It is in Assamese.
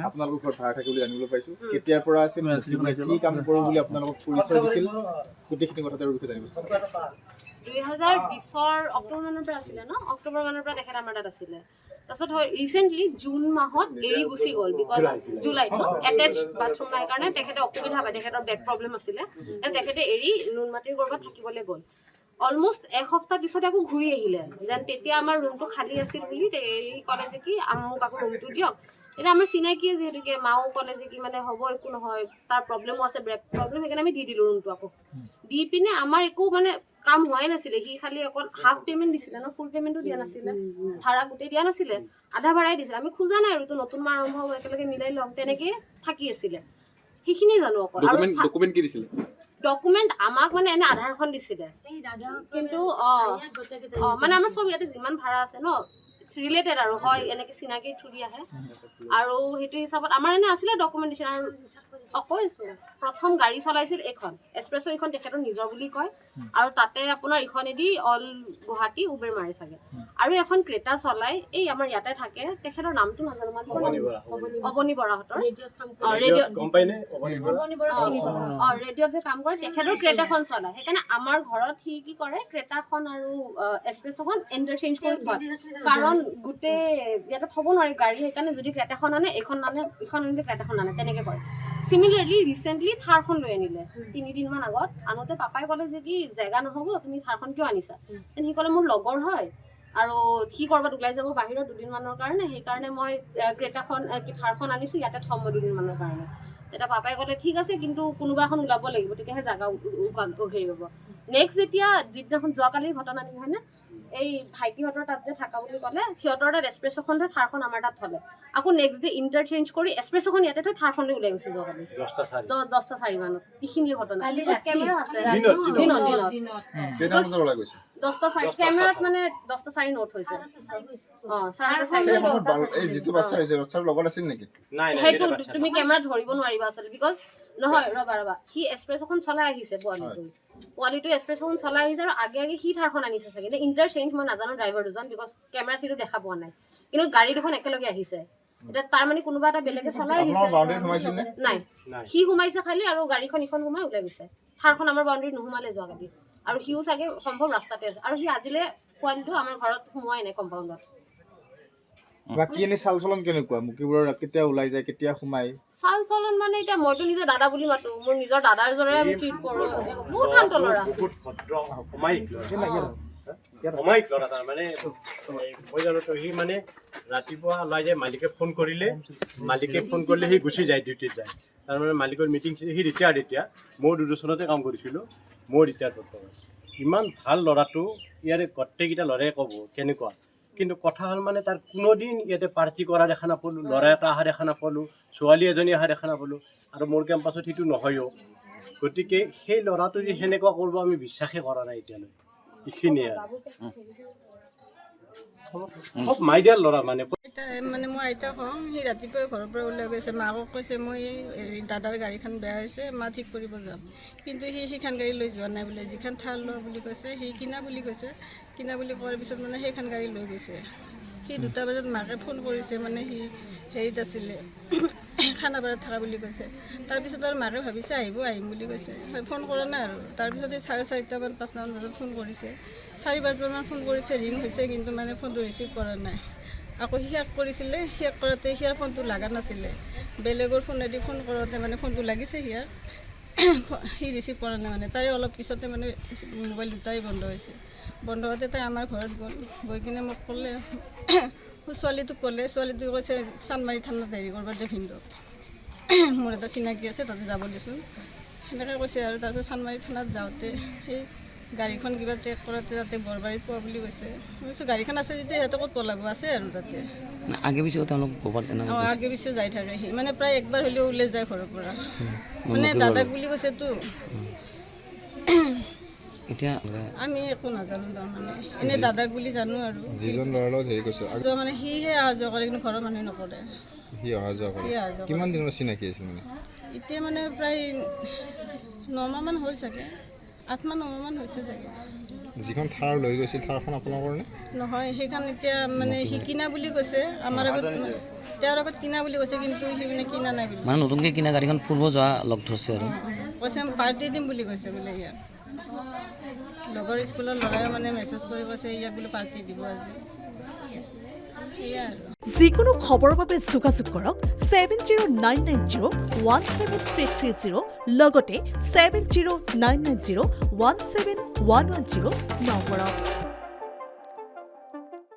আপোনালোকৰ ঘৰত ভাড়া থাকে বুলি জানিবলৈ পাইছোঁ কেতিয়াৰ পৰা আছিল কি কাম কৰোঁ বুলি আপোনালোকক পৰিচয় দিছিল গোটেইখিনি কথা তেওঁৰ বিষয়ে জানিব 2020 অক্টোবৰ মানৰ পৰা আছিলে ন অক্টোবৰ মানৰ পৰা তেখেত আমাৰ তাত আছিলে তাৰপিছত হয় ৰিচেণ্টলি জুন মাহত এৰি গুচি গ'ল বিকজ জুলাইত এটেচ বাথৰুম নাই কাৰণে তেখেতে অসুবিধা পায় তেখেতৰ বেক প্ৰব্লেম আছিলে তেখেতে এৰি নুনমাটিৰ ক'ৰবাত থাকিবলৈ গ'ল অলমোষ্ট এসপ্তাহ পিছত আকৌ ঘূৰি আহিলে দেন তেতিয়া আমাৰ ৰুমটো খালী আছিল বুলি ক'লে যে কি মোক আকৌ ৰুমটো দিয়ক এতিয়া আমাৰ চিনাকিয়ে যিহেতুকে মাও ক'লে যে কি মানে হ'ব একো নহয় তাৰ প্ৰব্লেমো আছে ব্ৰেক প্ৰব্লেম সেইকাৰণে আমি দি দিলোঁ ৰুমটো আকৌ দি পিনে আমাৰ একো মানে কাম হোৱাই নাছিলে সি খালি অকল হাফ পেমেণ্ট দিছিলে ন ফুল পেমেণ্টটো দিয়া নাছিলে ভাড়া গোটেই দিয়া নাছিলে আধা ভাড়াই দিছিলে আমি খোজা নাই আৰু নতুন মাহ আৰম্ভ হ'ব একেলগে মিলাই ল'ম তেনেকৈ থাকি আছিলে সেইখিনি জানো অকল ডকুমেণ্ট কি দিছিলে ডকুমেণ্ট আমাক মানে এনে আধাৰখন দিছিলে কিন্তু মানে আমাৰ চব ইয়াতে যিমান ভাড়া আছে ন ৰিলেটেড আৰু হয় এনেকৈ চিনাকিৰ থ্ৰুদি আহে আৰু সেইটো হিচাপত আমাৰ এনে আছিলে ডকুমেণ্টেশ্যন আৰু কৈছোঁ প্ৰথম গাড়ী চলাইছিল এইখন এক্সপ্ৰেছ' এইখন তেখেতৰ নিজৰ বুলি কয় আৰু তাতে আপোনাৰ ইখনেদি অল গুৱাহাটী উবেৰ মাৰে চাগে আৰু এখন ক্ৰেটা চলাই এই আমাৰ ইয়াতে থাকে তেখেতৰ নামটো নাজানো অৱনী বৰাহঁতৰ ৰেডিঅ'ত যে কাম কৰে তেখেতৰ ক্ৰেটাখন চলায় সেইকাৰণে আমাৰ ঘৰত সি কি কৰে ক্ৰেটাখন আৰু এক্সপ্ৰেছখন ইণ্টাৰচেঞ্জ কৰি থয় কাৰণ গোটেই ইয়াতে থ'ব নোৱাৰি গাড়ী সেইকাৰণে যদি ক্ৰেটাখন আনে এইখন নানে এইখন আনিলে ক্ৰেটাখন নানে তেনেকৈ কৰে চিমিলাৰলি ৰিচেণ্টলি থাৰখন লৈ আনিলে 3 দিনমান আগত আনোতে পাপাই ক'লে যে কি জেগা নহ'ব তুমি থাৰখন কিয় আনিছা সি ক'লে মোৰ লগৰ হয় আৰু সি ক'ৰবাত ওলাই যাব বাহিৰত 2 দিনমানৰ কাৰণে সেইকাৰণে মই ক্ৰেটাখন থাৰখন আনিছোঁ ইয়াতে থ'ম মই 2 দিনমানৰ কাৰণে তেতিয়া পাপাই ক'লে ঠিক আছে কিন্তু কোনোবা এখন ওলাব লাগিব তেতিয়াহে জেগা হেৰি হ'ব নেক্সট যেতিয়া যিদিনাখন যোৱাকালিৰ ঘটনা নেকি হয়নে এই ভাইটিহঁতৰ তাত যে থাকা বুলি ক'লে সিহঁতৰ তাত এক্সপ্ৰেছখন থৈ থাৰখন আমাৰ তাত থ'লে আকৌ নেক্সট ডে ইণ্টাৰচেঞ্জ কৰি এক্সপ্ৰেছখন ইয়াতে থৈ থাৰখন লৈ ওলাই গৈছে যোৱাকালি 10:04 মানত এইখিনিয়ে ঘটনা কেমেৰা আছে কেমেৰাত মানে 10:04 নোট হৈছে সেইটো তুমি কেমেৰাত ধৰিব নোৱাৰিবা আচলতে বিকজ নহয় ৰবা সি এক্সপ্ৰেছখন চলাই আহিছে পোৱালিটো এক্সপ্ৰেছখন চলাই আহিছে আৰু আগে সি থাৰখন আনিছে চাগে ইণ্টাৰচেঞ্জ মই নাজানো ড্ৰাইভাৰ দুজন বিকজ কেমেৰাত সেইটো দেখা পোৱা নাই কিন্তু গাড়ী দুখন একেলগে আহিছে এতিয়া তাৰ মানে কোনোবা এটা বেলেগে চলাই আহিছে নাই সি সোমাইছে খালি আৰু গাড়ীখন ইখন সোমাই ওলাই গৈছে থাৰখন আমাৰ বাউণ্ডেৰীত নোসোমালে যোৱাকালি আৰু সিও চাগে সম্ভৱ ৰাস্তাতে আছে আৰু সি আজিলে পোৱালিটো আমাৰ ঘৰত সোমোৱাই নাই কম্পাউণ্ডত বাকী এনে চাল চলন কেনেকুৱা মুকিবোৰৰ কেতিয়া ওলাই যায় কেতিয়া সোমাই চাল চলন মানে এতিয়া মইতো নিজৰ দাদা বুলি মাতো মোৰ নিজৰ দাদাৰ দৰে আমি ট্ৰিট কৰোঁ বহুত শান্ত ল'ৰা অমায়িক ল'ৰা তাৰ মানে মই জানো তো সি মানে ৰাতিপুৱা ওলাই যায় মালিকে ফোন কৰিলে সি গুচি যায় ডিউটিত যায় তাৰমানে মালিকৰ মিটিং সি ৰিটায়াৰ্ড এতিয়া মই দূৰদৰ্শনতে কাম কৰিছিলোঁ মই ৰিটায়াৰ্ড বৰ্তমান ইমান ভাল ল'ৰাটো ইয়াৰে গোটেইকেইটা ল'ৰাই ক'ব কেনেকুৱা কিন্তু কথা হ'ল মানে তাৰ কোনোদিন ইয়াতে পাৰ্টি কৰা দেখা নাপালোঁ ল'ৰা এটা অহা দেখা নাপালোঁ ছোৱালী এজনী অহা দেখা নাপালোঁ আৰু মোৰ কেম্পাছত সেইটো নহয়ও গতিকে সেই ল'ৰাটো যে সেনেকুৱা কৰিব আমি বিশ্বাসেই কৰা নাই এতিয়ালৈ এইখিনিয়ে খুব মাইডিয়াৰ ল'ৰা মানে মই আইতা কওঁ সি ৰাতিপুৱাই ঘৰৰ পৰা ওলাই গৈছে মাকক কৈছে মই দাদাৰ গাড়ীখন বেয়া হৈছে মা ঠিক কৰিব যাম কিন্তু সেইখন গাড়ী লৈ যোৱা নাই বোলে যিখন থাৰ লোৱা বুলি কৈছে সি কিনা বুলি কোৱাৰ পিছত মানে সেইখন গাড়ী লৈ গৈছে সি 2টা বজাত মাকে ফোন কৰিছে মানে সি হেৰিত আছিলে খানাপাৰাত থকা বুলি কৈছে তাৰপিছত আৰু মাকে ভাবিছে আহিম বুলি কৈছে ফোন কৰা নাই আৰু তাৰপিছতে 4:30মান 5মান বজাত ফোন কৰিছে 4-5বাৰমান ফোন কৰিছে ৰিং হৈছে কিন্তু মানে ফোনটো ৰিচিভ কৰা নাই আকৌ সিয়াক কৰিছিলে সিয়াক কৰোঁতে সিয়াৰ ফোনটো লগা নাছিলে বেলেগৰ ফোনেদি ফোন কৰোঁতে মানে ফোনটো লাগিছে সিয়াক সি ৰিচিভ কৰা নাই মানে তাৰে অলপ পিছতে মানে মোবাইল দুটাই বন্ধ হৈছে বন্ধ হওঁতে তাই আমাৰ ঘৰত গৈ কিনে মোক ক'লে ছোৱালীটোক কৈছে চানমাৰী থানাত হেৰি কৰিব দে ভিনদেউ মোৰ এটা চিনাকি আছে তাতে যাব দিছোঁ সেনেকৈ কৈছে আৰু তাৰপিছত চানমাৰী থানাত যাওঁতে সেই গাড়ীখন কিবা ট্ৰেক কৰাতে তাতে বৰবাৰীত পোৱা বুলি কৈছে মই কৈছোঁ গাড়ীখন আছে যেতিয়া সিহঁতে ক'ত পলাব আছে আৰু তাতে আগে পিছে যাই থাকে সি মানে প্ৰায় একবাৰ হ'লেও ওলাই যায় ঘৰৰ পৰা মানে দাদাক বুলি কৈছেতো এতিয়া আমি একো নাজানো তাৰমানে এনেই দাদাক বুলি জানো আৰু যিজন ল'ৰাৰ লগত হেৰি কৈছে মানে সিহে অহা যোৱা কৰে কিন্তু ঘৰৰ মানুহে নকৰে সি অহা যোৱা কৰে কিমান দিনৰ চিনাকি আছিল মানে এতিয়া মানে প্ৰায় 9 মাহমান হ'ল চাগে 8-9 মাহ হৈছে চাগে যিখন থাৰ লৈ গৈছিল থাৰখন আপোনালোকৰ নে নহয় সেইখন এতিয়া মানে সি কিনা বুলি কৈছে আমাৰ আগত তেওঁৰ আগত কিনা বুলি কৈছে কিন্তু সি মানে কিনা নাই বুলি মানে নতুনকৈ কিনা গাড়ীখন ফুৰিব যোৱা লগ ধৰিছে আৰু কৈছে পাৰ্টি দিম বুলি কৈছে বোলে ইয়াক লগৰ স্কুলৰ ল'ৰাই মানে মেছেজ কৰি কৈছে ইয়াক বোলে পাৰ্টি দিব আজি সেয়া আৰু যিকোনো খবৰৰ বাবে যোগাযোগ কৰক 7099017330 লগতে 7099017110 নম্বৰত।